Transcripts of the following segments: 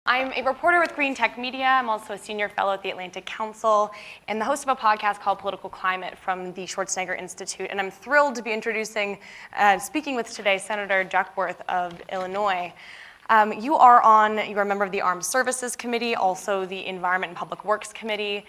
I'm a reporter with GreenTechMedia. I'm also a senior fellow at the Atlantic Council and the host of a podcast called Political Climate from the Schwarzenegger Institute. And I'm thrilled to be speaking with today Senator Duckworth of Illinois. You are a member of the Armed Services Committee, also the Environment and Public Works Committee.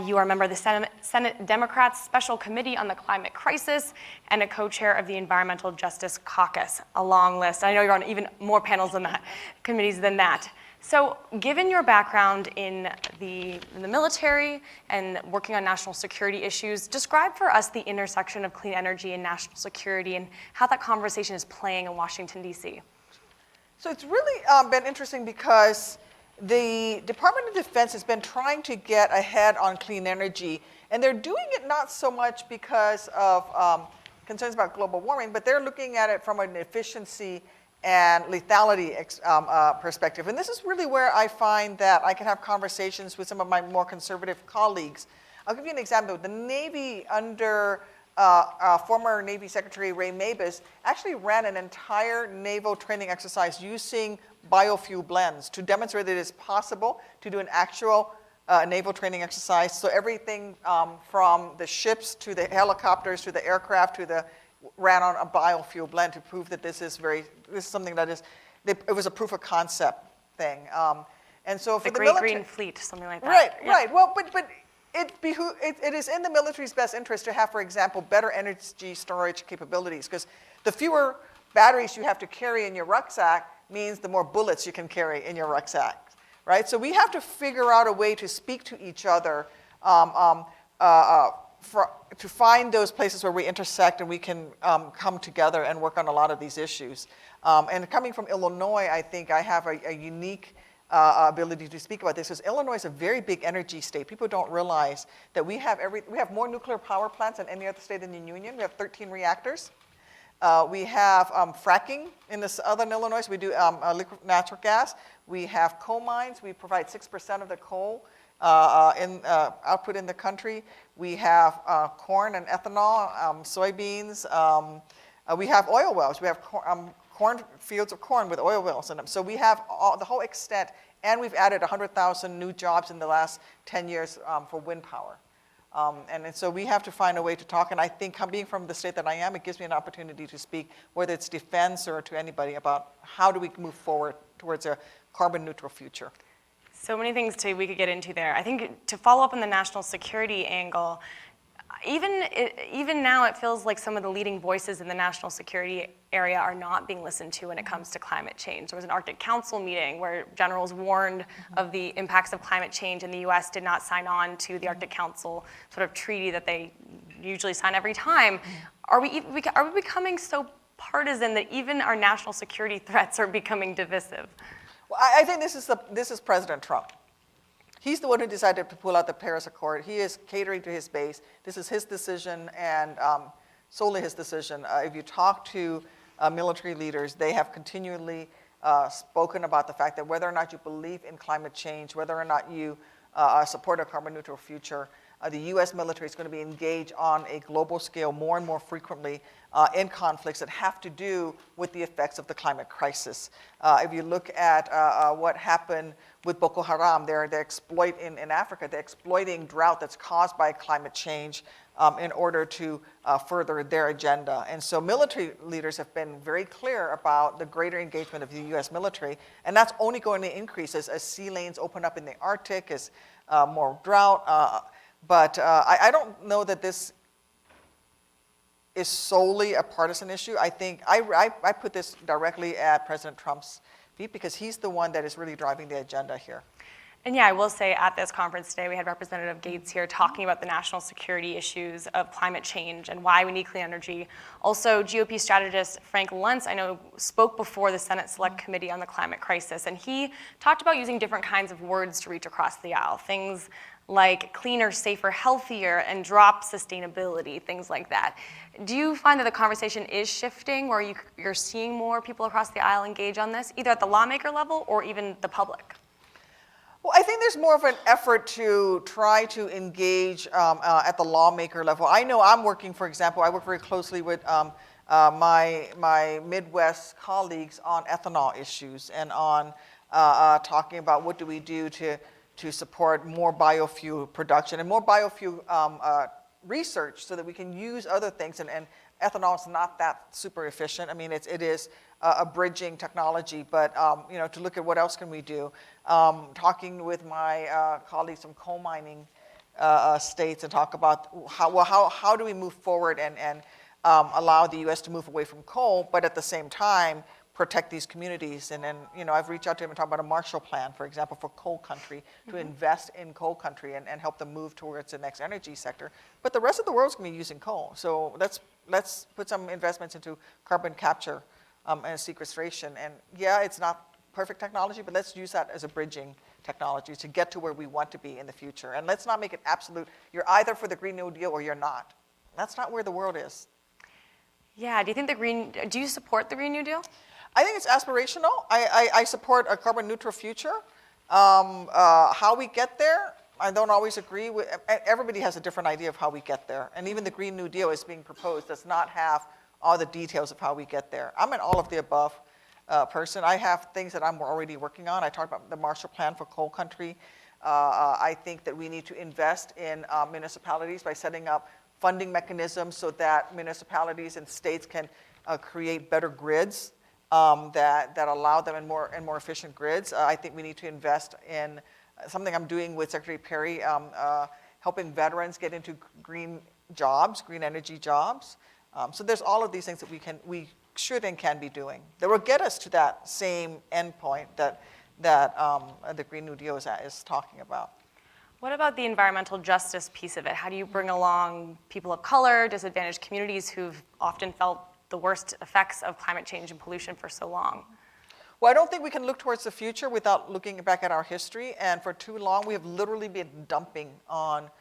You are a member of the Senate Democrats Special Committee on the Climate Crisis and a co-chair of the Environmental Justice Caucus. A long list. I know you're on even more panels than that, committees than that. So given your background in the military and working on national security issues, describe for us the intersection of clean energy and national security and how that conversation is playing in Washington, D.C. So it's really been interesting because the Department of Defense has been trying to get ahead on clean energy, and they're doing it not so much because of concerns about global warming, but they're looking at it from an efficiency and lethality perspective. And this is really where I find that I can have conversations with some of my more conservative colleagues. I'll give you an example. The Navy under former Navy Secretary Ray Mabus actually ran an entire naval training exercise using biofuel blends to demonstrate that it is possible to do an actual naval training exercise. So everything from the ships to the helicopters to the aircraft to the ran on a biofuel blend to prove that this is something that is, it was a proof of concept thing. And so for the Great Green Fleet, something like that. Right, yeah. Right. Well, but it is in the military's best interest to have, for example, better energy storage capabilities, because the fewer batteries you have to carry in your rucksack means the more bullets you can carry in your rucksack, right? So we have to figure out a way to speak to each other to find those places where we intersect and we can come together and work on a lot of these issues. And coming from Illinois, I think I have a unique ability to speak about this, because Illinois is a very big energy state. People don't realize that we have more nuclear power plants than any other state in the union. We have 13 reactors. We have fracking in the southern Illinois. So we do liquid natural gas. We have coal mines. We provide 6% of the coal output in the country. We have corn and ethanol, soybeans. We have oil wells. We have corn fields of corn with oil wells in them. So we have the whole extent, and we've added 100,000 new jobs in the last 10 years for wind power. And so we have to find a way to talk, and I think being from the state that I am, it gives me an opportunity to speak, whether it's defense or to anybody, about how do we move forward towards a carbon neutral future. So many things we could get into there. I think to follow up on the national security angle, even now it feels like some of the leading voices in the national security area are not being listened to when it comes to climate change. There was an Arctic Council meeting where generals warned of the impacts of climate change, and the US did not sign on to the Arctic Council sort of treaty that they usually sign every time. Are we becoming so partisan that even our national security threats are becoming divisive? Well, I think this is President Trump. He's the one who decided to pull out the Paris Accord. He is catering to his base. This is his decision, and solely his decision. If you talk to military leaders, they have continually spoken about the fact that whether or not you believe in climate change, whether or not you support a carbon neutral future, the U.S. military is going to be engaged on a global scale more and more frequently in conflicts that have to do with the effects of the climate crisis. If you look at what happened with Boko Haram, they're exploiting in Africa, they're exploiting drought that's caused by climate change in order to further their agenda. And so military leaders have been very clear about the greater engagement of the U.S. military, and that's only going to increase as sea lanes open up in the Arctic, as more drought. But I don't know that this is solely a partisan issue. I think I put this directly at President Trump's feet, because he's the one that is really driving the agenda here. And yeah, I will say at this conference today, we had Representative Gates here talking about the national security issues of climate change and why we need clean energy. Also, GOP strategist Frank Luntz, I know, spoke before the Senate Select Committee on the Climate Crisis, and he talked about using different kinds of words to reach across the aisle, things like cleaner, safer, healthier, and drop sustainability, things like that. Do you find that the conversation is shifting, where you're seeing more people across the aisle engage on this, either at the lawmaker level or even the public? Well, I think there's more of an effort to try to engage at the lawmaker level. I know I'm working, for example, I work very closely with my Midwest colleagues on ethanol issues and on talking about what do we do to support more biofuel production and more biofuel research so that we can use other things. And ethanol is not that super efficient. I mean, it is a bridging technology, but to look at what else can we do. Talking with my colleagues from coal mining states and talk about how do we move forward and allow the U.S. to move away from coal, but at the same time protect these communities. And then, I've reached out to him and talked about a Marshall Plan, for example, for coal country, to invest in coal country and help them move towards the next energy sector. But the rest of the world's going to be using coal. So let's put some investments into carbon capture and sequestration. And yeah, it's not perfect technology, but let's use that as a bridging technology to get to where we want to be in the future. And let's not make it absolute. You're either for the Green New Deal or you're not. That's not where the world is. Yeah, do you support the Green New Deal? I think it's aspirational. I support a carbon neutral future. How we get there, I don't always agree with. Everybody has a different idea of how we get there. And even the Green New Deal is being proposed does not have all the details of how we get there. I'm an all of the above person. I have things that I'm already working on. I talked about the Marshall Plan for coal country. I think that we need to invest in municipalities by setting up funding mechanisms so that municipalities and states can create better grids that allow them in more efficient grids. I think we need to invest in something I'm doing with Secretary Perry, helping veterans get into green jobs, green energy jobs. So there's all of these things that we should and can be doing that will get us to that same endpoint that the Green New Deal is talking about. What about the environmental justice piece of it? How do you bring along people of color, disadvantaged communities who've often felt the worst effects of climate change and pollution for so long? Well, I don't think we can look towards the future without looking back at our history. And for too long, we have literally been dumping on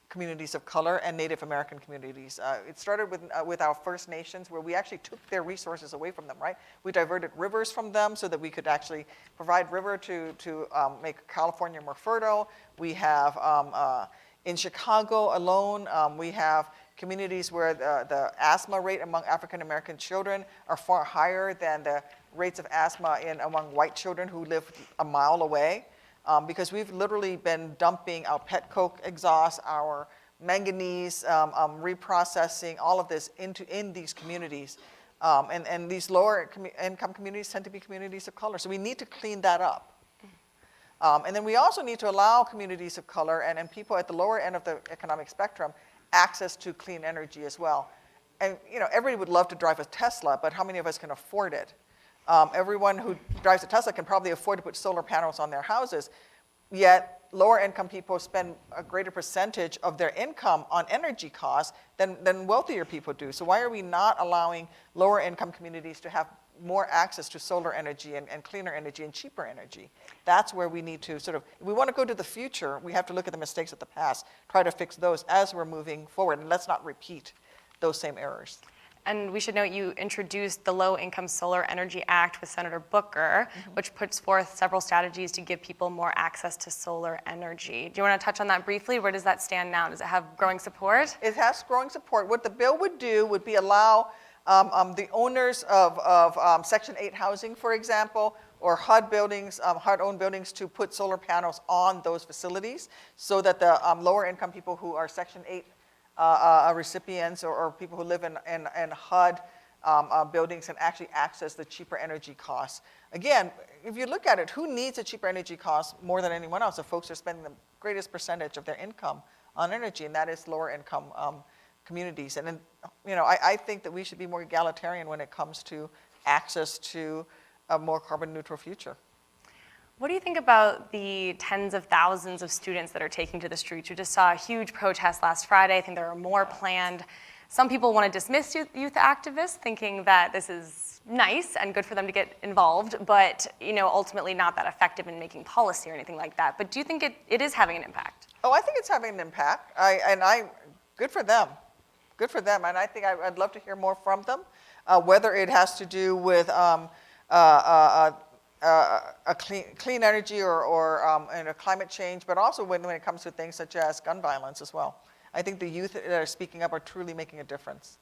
communities of color and Native American communities. It started with our First Nations, where we actually took their resources away from them, right? We diverted rivers from them so that we could actually provide river to make California more fertile. We have, in Chicago alone, we have communities where the asthma rate among African American children are far higher than the rates of asthma among white children who live a mile away. Because we've literally been dumping our pet coke exhaust, our manganese, reprocessing, all of this in these communities. And these lower income communities tend to be communities of color. So we need to clean that up. And then we also need to allow communities of color and people at the lower end of the economic spectrum access to clean energy as well. And everybody would love to drive a Tesla, but how many of us can afford it? Everyone who drives a Tesla can probably afford to put solar panels on their houses, yet lower income people spend a greater percentage of their income on energy costs than wealthier people do. So why are we not allowing lower income communities to have more access to solar energy and cleaner energy and cheaper energy? That's where we need to if we want to go to the future, we have to look at the mistakes of the past, try to fix those as we're moving forward, and let's not repeat those same errors. And we should note you introduced the Low Income Solar Energy Act with Senator Booker, which puts forth several strategies to give people more access to solar energy. Do you want to touch on that briefly? Where does that stand now? Does it have growing support? It has growing support. What the bill would do would be allow the owners of Section 8 housing, for example, or HUD buildings, HUD-owned buildings, to put solar panels on those facilities so that the lower income people who are Section 8 recipients or people who live in HUD buildings can actually access the cheaper energy costs. Again, if you look at it, who needs a cheaper energy cost more than anyone else? The folks who are spending the greatest percentage of their income on energy, and that is lower income communities. And then, I think that we should be more egalitarian when it comes to access to a more carbon neutral future. What do you think about the tens of thousands of students that are taking to the streets? We just saw a huge protest last Friday. I think there are more planned. Some people want to dismiss youth activists, thinking that this is nice and good for them to get involved, but ultimately not that effective in making policy or anything like that. But do you think it is having an impact? Oh, I think it's having an impact. Good for them. Good for them. And I think I'd love to hear more from them, whether it has to do with clean energy or climate change, but also when it comes to things such as gun violence as well. I think the youth that are speaking up are truly making a difference.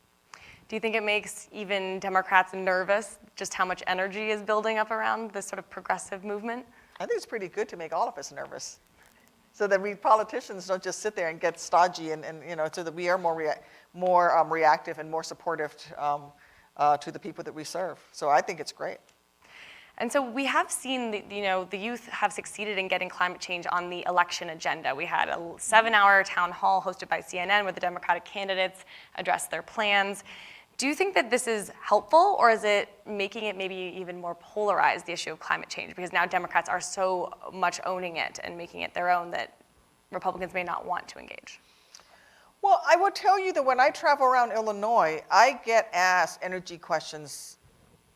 Do you think it makes even Democrats nervous just how much energy is building up around this sort of progressive movement? I think it's pretty good to make all of us nervous, so that we politicians don't just sit there and get stodgy, and so that we are more reactive and more supportive to the people that we serve. So I think it's great. And so we have seen, the youth have succeeded in getting climate change on the election agenda. We had a 7-hour town hall hosted by CNN where the Democratic candidates addressed their plans. Do you think that this is helpful, or is it making it maybe even more polarized, the issue of climate change? Because now Democrats are so much owning it and making it their own that Republicans may not want to engage. Well, I will tell you that when I travel around Illinois, I get asked energy questions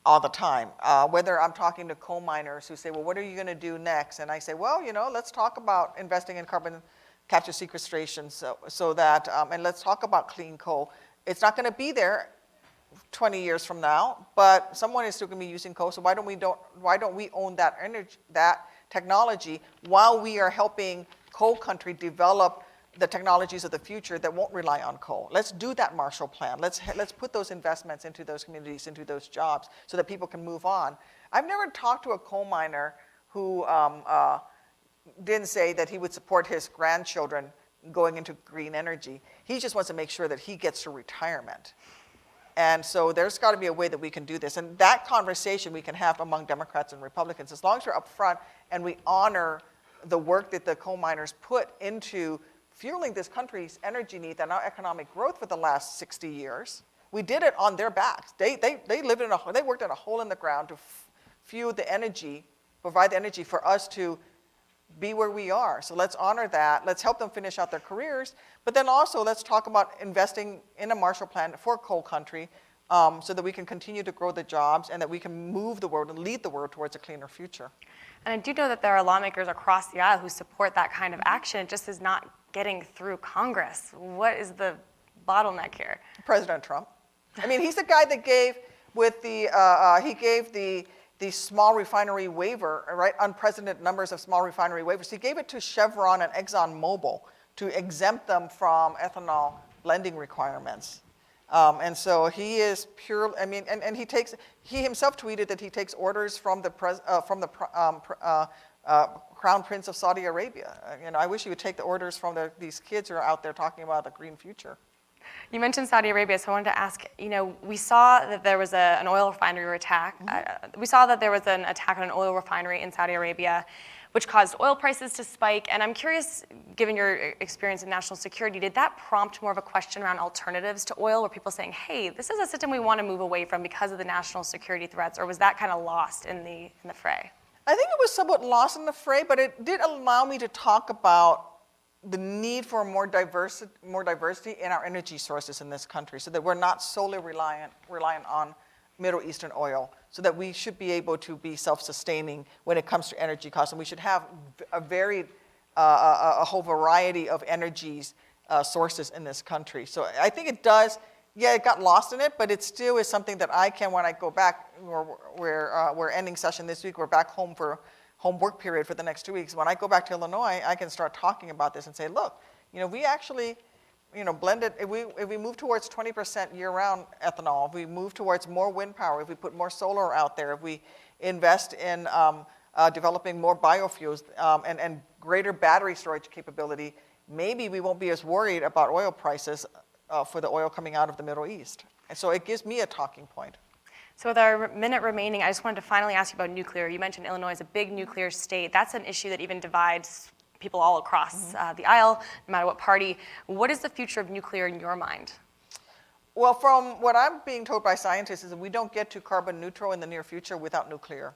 all the time. Whether I'm talking to coal miners who say, well, what are you going to do next? And I say, well, let's talk about investing in carbon capture sequestration so that, and let's talk about clean coal. It's not going to be there 20 years from now, but someone is still going to be using coal. So why don't we own that energy, that technology, while we are helping coal country develop the technologies of the future that won't rely on coal? Let's do that Marshall Plan. Let's put those investments into those communities, into those jobs, so that people can move on. I've never talked to a coal miner who didn't say that he would support his grandchildren going into green energy. He just wants to make sure that he gets to retirement. And so there's got to be a way that we can do this. And that conversation we can have among Democrats and Republicans, as long as we're upfront and we honor the work that the coal miners put into fueling this country's energy needs and our economic growth for the last 60 years. We did it on their backs. They worked in a hole in the ground to fuel the energy, provide the energy for us to be where we are. So let's honor that. Let's help them finish out their careers. But then also let's talk about investing in a Marshall Plan for coal country, so that we can continue to grow the jobs and that we can move the world and lead the world towards a cleaner future. And I do know that there are lawmakers across the aisle who support that kind of action. It just is not getting through Congress. What is the bottleneck here? President Trump. I mean, he's the guy that gave the small refinery waiver, right? Unprecedented numbers of small refinery waivers. He gave it to Chevron and ExxonMobil to exempt them from ethanol blending requirements. And so he is pure. I mean, and he himself tweeted that he takes orders from the Crown Prince of Saudi Arabia. I wish he would take the orders from these kids who are out there talking about the green future. You mentioned Saudi Arabia, so I wanted to ask, we saw that there was an oil refinery attack. We saw that there was an attack on an oil refinery in Saudi Arabia, which caused oil prices to spike. And I'm curious, given your experience in national security, did that prompt more of a question around alternatives to oil? Were people saying, hey, this is a system we want to move away from because of the national security threats? Or was that kind of lost in the fray? I think it was somewhat lost in the fray, but it did allow me to talk about the need for more diversity in our energy sources in this country, so that we're not solely reliant on Middle Eastern oil, so that we should be able to be self-sustaining when it comes to energy costs, and we should have a whole variety of energies sources in this country. So I think it does. Yeah, it got lost in it, but it still is something that I can, when I go back, we're ending session this week, we're back home for home work period for the next 2 weeks. When I go back to Illinois, I can start talking about this and say, look, we actually, blended, if we move towards 20% year-round ethanol, if we move towards more wind power, if we put more solar out there, if we invest in developing more biofuels and greater battery storage capability, maybe we won't be as worried about oil prices for the oil coming out of the Middle East. And so it gives me a talking point. So with our minute remaining, I just wanted to finally ask you about nuclear. You mentioned Illinois is a big nuclear state. That's an issue that even divides people all across the aisle, no matter what party. What is the future of nuclear in your mind? Well, from what I'm being told by scientists is that we don't get to carbon neutral in the near future without nuclear.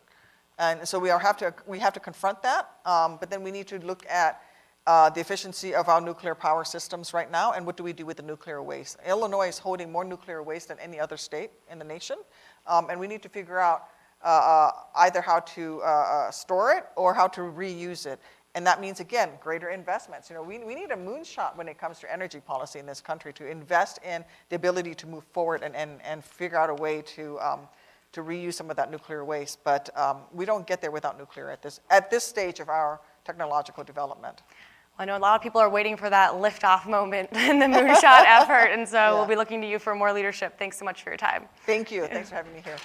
And so we have to confront that, but then we need to look at the efficiency of our nuclear power systems right now, and what do we do with the nuclear waste. Illinois is holding more nuclear waste than any other state in the nation, and we need to figure out either how to store it or how to reuse it. And that means, again, greater investments. We need a moonshot when it comes to energy policy in this country, to invest in the ability to move forward and figure out a way to reuse some of that nuclear waste. But we don't get there without nuclear at this stage of our technological development. I know a lot of people are waiting for that liftoff moment in the moonshot effort, and so we'll be looking to you for more leadership. Thanks so much for your time. Thank you. Thanks for having me here.